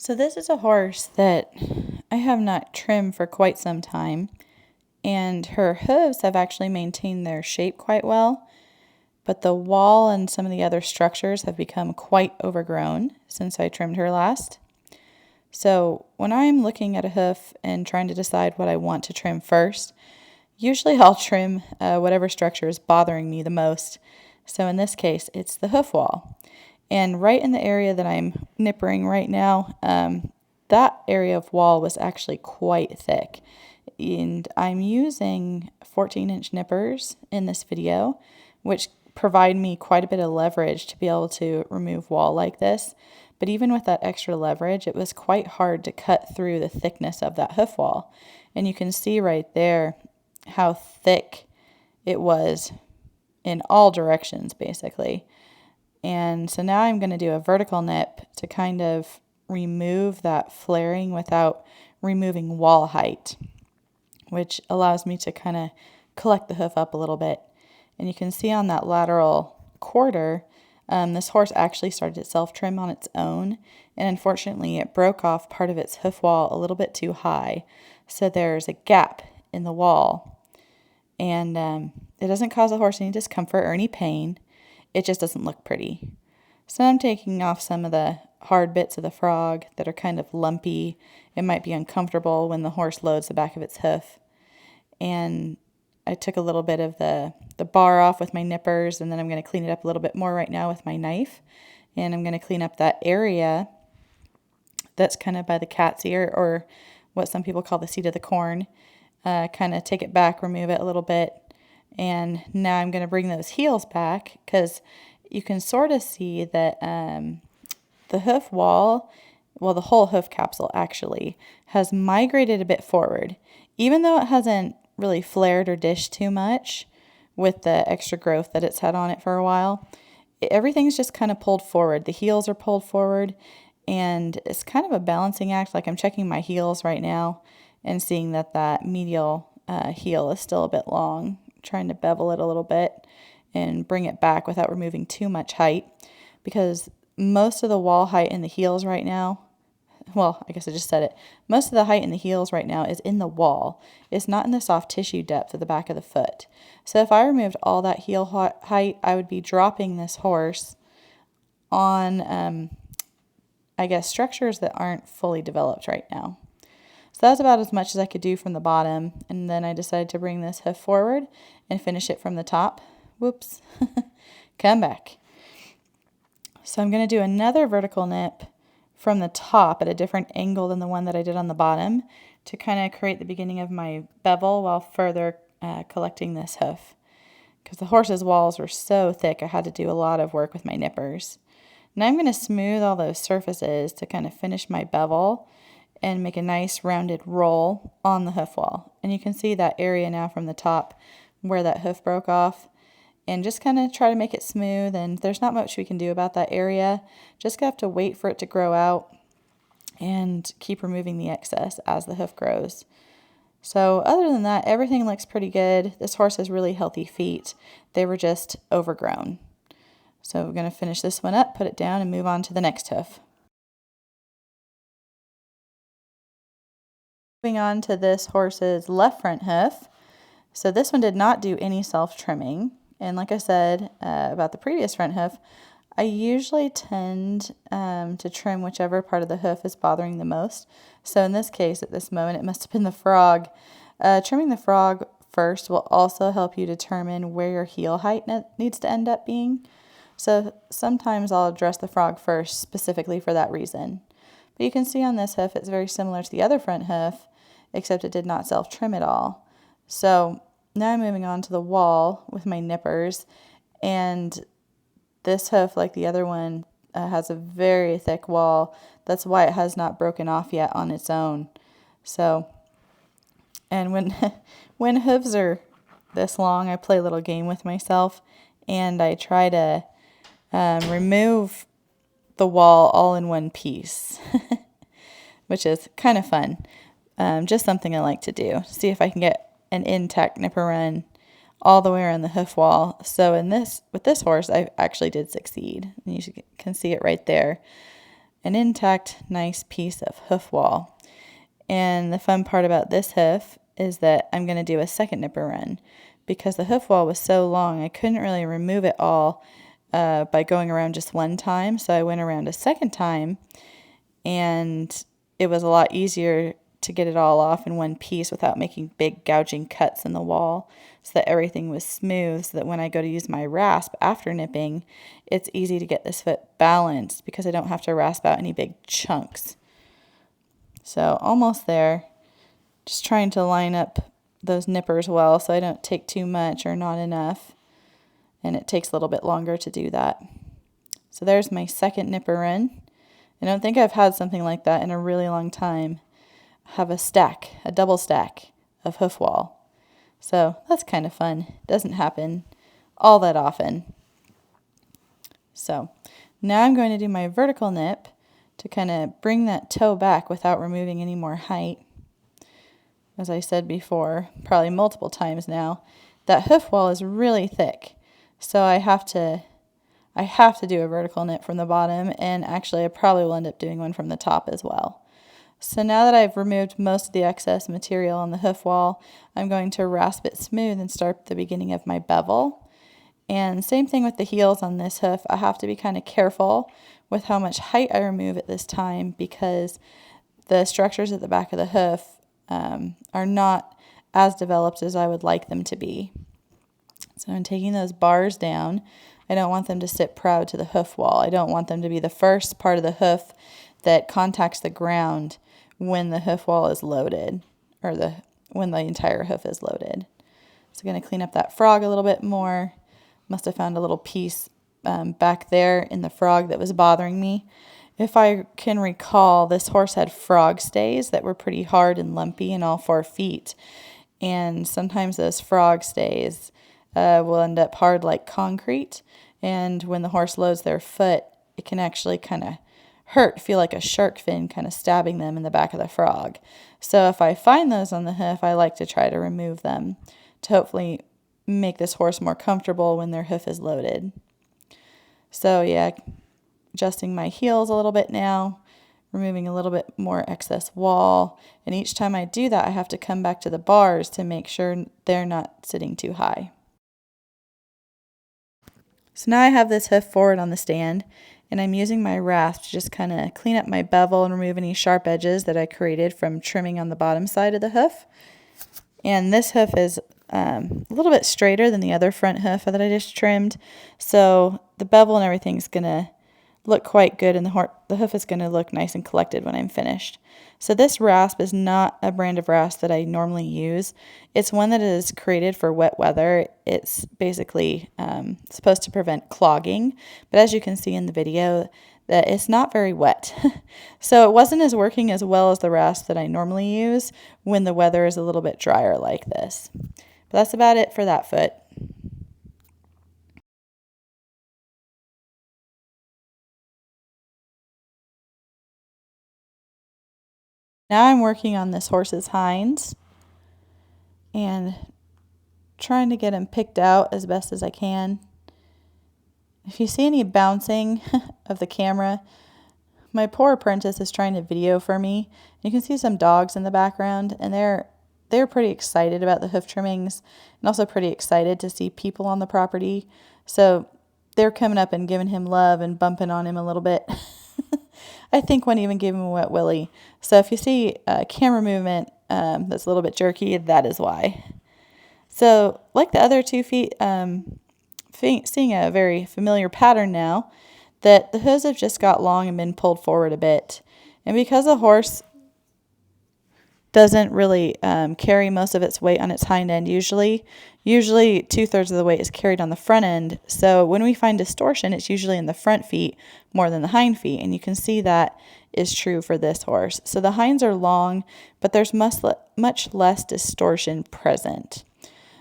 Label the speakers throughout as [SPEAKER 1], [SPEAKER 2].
[SPEAKER 1] So this is a horse that I have not trimmed for quite some time, and her hooves have actually maintained their shape quite well, but the wall and some of the other structures have become quite overgrown since I trimmed her last. So when I'm looking at a hoof and trying to decide what I want to trim first, usually I'll trim whatever structure is bothering me the most. So in this case, it's the hoof wall. And right in the area that I'm nippering right now, that area of wall was actually quite thick. And I'm using 14-inch nippers in this video, which provide me quite a bit of leverage to be able to remove wall like this. But even with that extra leverage, it was quite hard to cut through the thickness of that hoof wall. And you can see right there how thick it was in all directions, basically. And so now I'm going to do a vertical nip to kind of remove that flaring without removing wall height, which allows me to kind of collect the hoof up a little bit. And you can see on that lateral quarter, this horse actually started to self-trim on its own, and unfortunately it broke off part of its hoof wall a little bit too high. So there's a gap in the wall, and it doesn't cause the horse any discomfort or any pain. It just doesn't look pretty. So I'm taking off some of the hard bits of the frog that are kind of lumpy. It might be uncomfortable when the horse loads the back of its hoof. And I took a little bit of the bar off with my nippers, and then I'm going to clean it up a little bit more right now with my knife. And I'm going to clean up that area that's kind of by the cat's ear, or what some people call the seat of the corn. Kind of take it back, remove it a little bit. And now I'm going to bring those heels back, because you can sort of see that the hoof wall, well, the whole hoof capsule actually, has migrated a bit forward. Even though it hasn't really flared or dished too much with the extra growth that it's had on it for a while, everything's just kind of pulled forward. The heels are pulled forward, and it's kind of a balancing act. Like I'm checking my heels right now and seeing that medial heel is still a bit long, trying to bevel it a little bit and bring it back without removing too much height, because most of the wall height in the heels right now, well, I guess I just said it, most of the height in the heels right now is in the wall. It's not in the soft tissue depth of the back of the foot. So if I removed all that heel height, I would be dropping this horse on, I guess, structures that aren't fully developed right now. So that's about as much as I could do from the bottom, and then I decided to bring this hoof forward and finish it from the top. Whoops. Come back. So I'm going to do another vertical nip from the top at a different angle than the one that I did on the bottom, to kind of create the beginning of my bevel while further collecting this hoof. Because the horse's walls were so thick, I had to do a lot of work with my nippers. Now I'm going to smooth all those surfaces to kind of finish my bevel and make a nice rounded roll on the hoof wall. And you can see that area now from the top where that hoof broke off. And just kind of try to make it smooth, and there's not much we can do about that area. Just have to wait for it to grow out and keep removing the excess as the hoof grows. So other than that, everything looks pretty good. This horse has really healthy feet. They were just overgrown. So we're going to finish this one up, put it down, and move on to the next hoof. Moving on to this horse's left front hoof. So this one did not do any self-trimming. And like I said about the previous front hoof, I usually tend to trim whichever part of the hoof is bothering the most. So in this case, at this moment, it must have been the frog. Trimming the frog first will also help you determine where your heel height needs to end up being. So sometimes I'll address the frog first specifically for that reason. But you can see on this hoof, it's very similar to the other front hoof, except it did not self-trim at all. So now I'm moving on to the wall with my nippers, and this hoof, like the other one, has a very thick wall. That's why it has not broken off yet on its own. So, and when hooves are this long, I play a little game with myself, and I try to remove the wall all in one piece, which is kind of fun. Just something I like to do. See if I can get an intact nipper run all the way around the hoof wall. So with this horse, I actually did succeed. And you can see it right there. an intact, nice piece of hoof wall. And the fun part about this hoof is that I'm going to do a second nipper run because the hoof wall was so long I couldn't really remove it all by going around just one time. So I went around a second time, and it was a lot easier to get it all off in one piece without making big gouging cuts in the wall, so that everything was smooth, so that when I go to use my rasp after nipping, it's easy to get this foot balanced because I don't have to rasp out any big chunks. So almost there. Just trying to line up those nippers well so I don't take too much or not enough, and it takes a little bit longer to do that. So there's my second nipper run. I don't think I've had something like that in a really long time. Have a double stack of hoof wall. So that's kind of fun. Doesn't happen all that often. So now I'm going to do my vertical nip to kind of bring that toe back without removing any more height. As I said before, probably multiple times now, that hoof wall is really thick. So I have to do a vertical nip from the bottom, and actually I probably will end up doing one from the top as well. So now that I've removed most of the excess material on the hoof wall, I'm going to rasp it smooth and start at the beginning of my bevel. And same thing with the heels on this hoof. I have to be kind of careful with how much height I remove at this time because the structures at the back of the hoof are not as developed as I would like them to be. So I'm taking those bars down. I don't want them to sit proud to the hoof wall. I don't want them to be the first part of the hoof that contacts the ground when the hoof wall is loaded, or when the entire hoof is loaded. So I'm going to clean up that frog a little bit more. Must have found a little piece back there in the frog that was bothering me. If I can recall, this horse had frog stays that were pretty hard and lumpy in all 4 feet. And sometimes those frog stays will end up hard like concrete. And when the horse loads their foot, it can actually kind of feel like a shark fin kind of stabbing them in the back of the frog. So if I find those on the hoof, I like to try to remove them to hopefully make this horse more comfortable when their hoof is loaded. So yeah, adjusting my heels a little bit now, removing a little bit more excess wall. And each time I do that, I have to come back to the bars to make sure they're not sitting too high. So now I have this hoof forward on the stand, and I'm using my rasp to just kind of clean up my bevel and remove any sharp edges that I created from trimming on the bottom side of the hoof. And this hoof is a little bit straighter than the other front hoof that I just trimmed, so the bevel and everything is going to look quite good, and the hoof is going to look nice and collected when I'm finished. So this rasp is not a brand of rasp that I normally use. It's one that is created for wet weather. It's basically supposed to prevent clogging, but as you can see in the video, that it's not very wet. So it wasn't as working as well as the rasp that I normally use when the weather is a little bit drier like this. But that's about it for that foot. Now I'm working on this horse's hinds and trying to get him picked out as best as I can. If you see any bouncing of the camera, my poor apprentice is trying to video for me. You can see some dogs in the background, and they're pretty excited about the hoof trimmings and also pretty excited to see people on the property. So they're coming up and giving him love and bumping on him a little bit. I think one even gave him a wet willy. So if you see camera movement that's a little bit jerky, that is why. So like the other 2 feet, seeing a very familiar pattern now, that the hooves have just got long and been pulled forward a bit. And because the horse doesn't really carry most of its weight on its hind end usually 2/3 of the weight is carried on the front end. So when we find distortion, it's usually in the front feet more than the hind feet. And you can see that is true for this horse. So the hinds are long, but there's much less distortion present.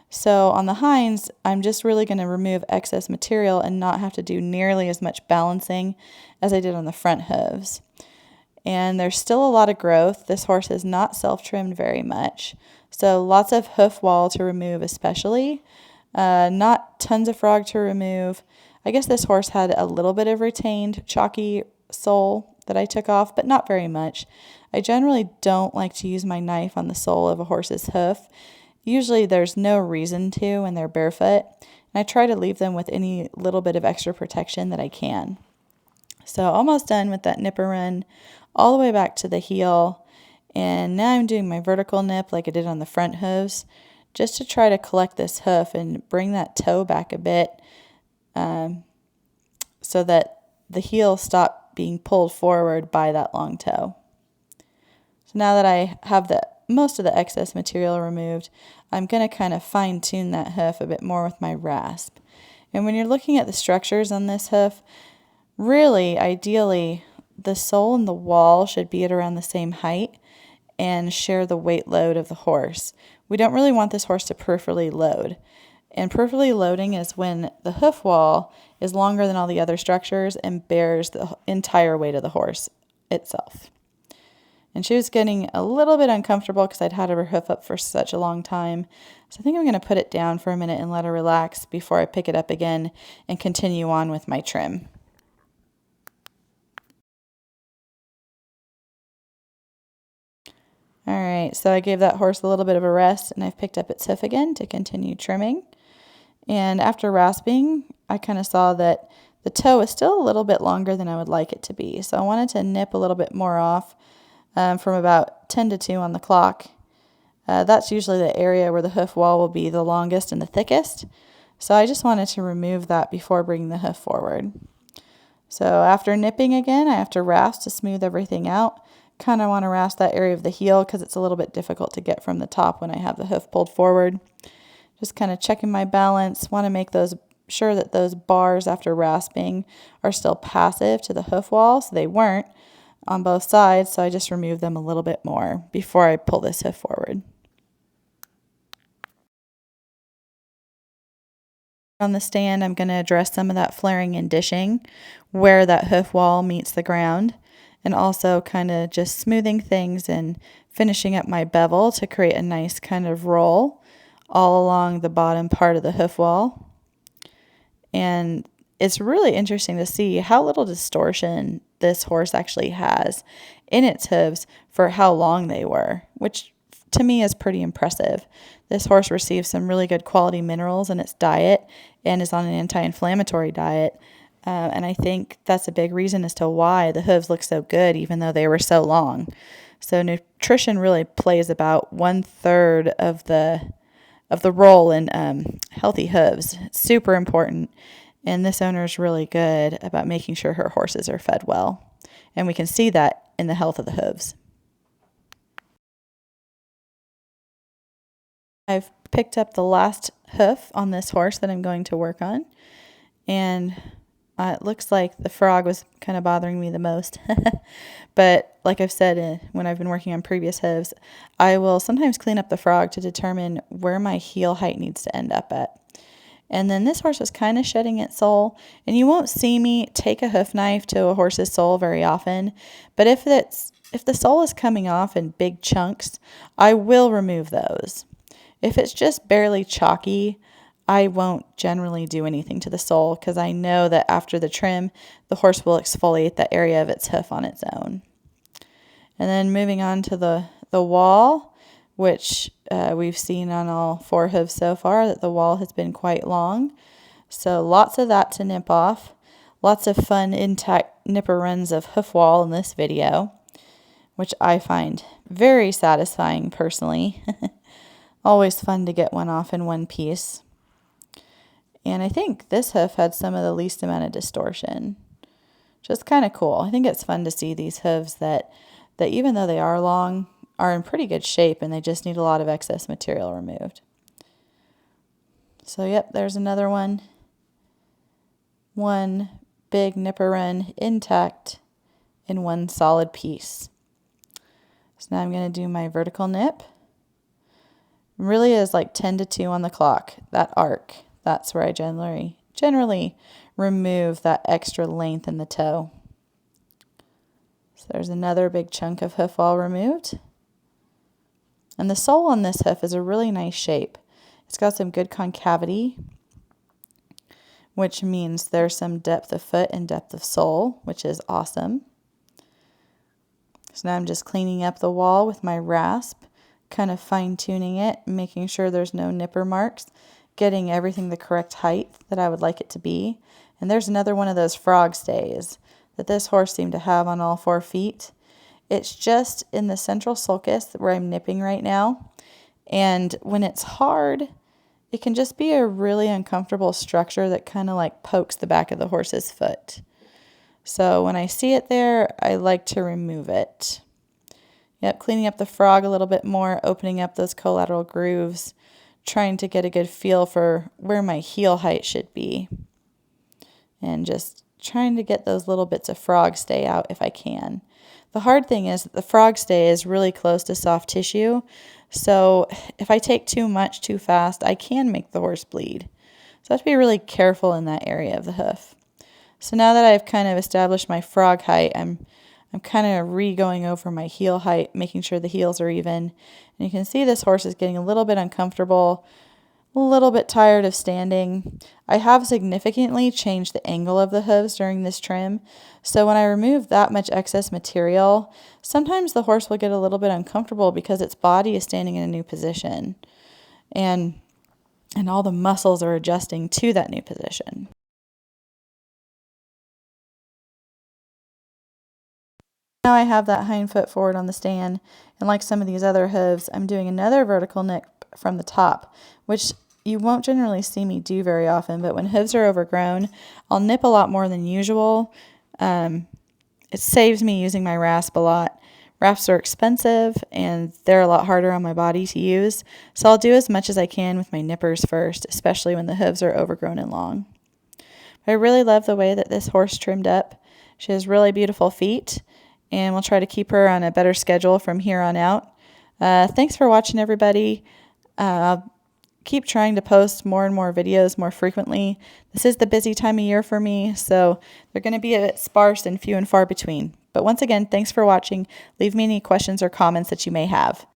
[SPEAKER 1] So on the hinds, I'm just really going to remove excess material and not have to do nearly as much balancing as I did on the front hooves. And there's still a lot of growth. This horse is not self-trimmed very much. So lots of hoof wall to remove especially. Not tons of frog to remove. I guess this horse had a little bit of retained chalky sole that I took off, but not very much. I generally don't like to use my knife on the sole of a horse's hoof. Usually there's no reason to when they're barefoot, and I try to leave them with any little bit of extra protection that I can. So almost done with that nipper run all the way back to the heel, and now I'm doing my vertical nip like I did on the front hooves, just to try to collect this hoof and bring that toe back a bit, so that the heel stopped being pulled forward by that long toe. So now that I have most of the excess material removed, I'm going to kind of fine tune that hoof a bit more with my rasp. And when you're looking at the structures on this hoof, really, ideally, the sole and the wall should be at around the same height and share the weight load of the horse. We don't really want this horse to peripherally load. And peripherally loading is when the hoof wall is longer than all the other structures and bears the entire weight of the horse itself. And she was getting a little bit uncomfortable because I'd had her hoof up for such a long time. So I think I'm going to put it down for a minute and let her relax before I pick it up again and continue on with my trim. All right, so I gave that horse a little bit of a rest, and I've picked up its hoof again to continue trimming. And after rasping, I kind of saw that the toe is still a little bit longer than I would like it to be. So I wanted to nip a little bit more off from about 10 to 2 on the clock. That's usually the area where the hoof wall will be the longest and the thickest. So I just wanted to remove that before bringing the hoof forward. So after nipping again, I have to rasp to smooth everything out. Kind of want to rasp that area of the heel because it's a little bit difficult to get from the top when I have the hoof pulled forward. Just kind of checking my balance. Want to make sure that those bars after rasping are still passive to the hoof wall, so they weren't on both sides, so I just remove them a little bit more before I pull this hoof forward. On the stand, I'm going to address some of that flaring and dishing where that hoof wall meets the ground, and also kind of just smoothing things and finishing up my bevel to create a nice kind of roll all along the bottom part of the hoof wall. And it's really interesting to see how little distortion this horse actually has in its hooves for how long they were, which to me is pretty impressive. This horse receives some really good quality minerals in its diet and is on an anti-inflammatory diet. And I think that's a big reason as to why the hooves look so good, even though they were so long. So nutrition really plays about 1/3 of the role in healthy hooves. It's super important. And this owner is really good about making sure her horses are fed well. And we can see that in the health of the hooves. I've picked up the last hoof on this horse that I'm going to work on. And it looks like the frog was kind of bothering me the most. But like I've said, when I've been working on previous hooves, I will sometimes clean up the frog to determine where my heel height needs to end up at. And then this horse was kind of shedding its sole, and you won't see me take a hoof knife to a horse's sole very often, but if the sole is coming off in big chunks, I will remove those. If it's just barely chalky, I won't generally do anything to the sole because I know that after the trim, the horse will exfoliate that area of its hoof on its own. And then moving on to the wall, which we've seen on all 4 hooves so far, that the wall has been quite long. So lots of that to nip off. Lots of fun intact nipper runs of hoof wall in this video, which I find very satisfying personally. Always fun to get one off in one piece. And I think this hoof had some of the least amount of distortion. Just kind of cool. I think it's fun to see these hooves that even though they are long, are in pretty good shape and they just need a lot of excess material removed. So yep, there's another one. One big nipper run intact in one solid piece. So now I'm going to do my vertical nip. It really is like 10 to 2 on the clock, that arc. That's where I generally remove that extra length in the toe. So there's another big chunk of hoof wall removed. And the sole on this hoof is a really nice shape. It's got some good concavity, which means there's some depth of foot and depth of sole, which is awesome. So now I'm just cleaning up the wall with my rasp, kind of fine-tuning it, making sure there's no nipper marks, getting everything the correct height that I would like it to be. And there's another one of those frog stays that this horse seemed to have on all 4 feet. It's just in the central sulcus where I'm nipping right now. And when it's hard, it can just be a really uncomfortable structure that kind of like pokes the back of the horse's foot. So when I see it there, I like to remove it. Yep, cleaning up the frog a little bit more, opening up those collateral grooves, trying to get a good feel for where my heel height should be. And just trying to get those little bits of frog stay out if I can. The hard thing is that the frog stay is really close to soft tissue, so if I take too much too fast, I can make the horse bleed. So I have to be really careful in that area of the hoof. So now that I've kind of established my frog height, I'm kind of re-going over my heel height, making sure the heels are even. And you can see this horse is getting a little bit uncomfortable, a little bit tired of standing. I have significantly changed the angle of the hooves during this trim. So when I remove that much excess material, sometimes the horse will get a little bit uncomfortable because its body is standing in a new position. And all the muscles are adjusting to that new position. Now I have that hind foot forward on the stand, and like some of these other hooves, I'm doing another vertical nip from the top, which you won't generally see me do very often, but when hooves are overgrown, I'll nip a lot more than usual. It saves me using my rasp a lot. Rasps are expensive, and they're a lot harder on my body to use, so I'll do as much as I can with my nippers first, especially when the hooves are overgrown and long. But I really love the way that this horse trimmed up. She has really beautiful feet, and we'll try to keep her on a better schedule from here on out. Thanks for watching, everybody. I'll keep trying to post more and more videos more frequently. This is the busy time of year for me, so they're going to be a bit sparse and few and far between. But once again, thanks for watching. Leave me any questions or comments that you may have.